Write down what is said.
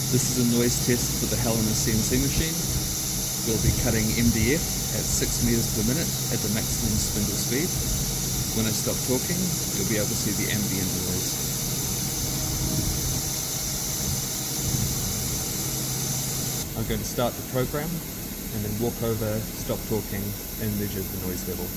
This is a noise test for the Heliner CNC machine. We'll be cutting MDF at 6 meters per minute at the maximum spindle speed. When I stop talking, you'll be able to see the ambient noise. I'm going to start the program and then walk over, stop talking, and measure the noise level.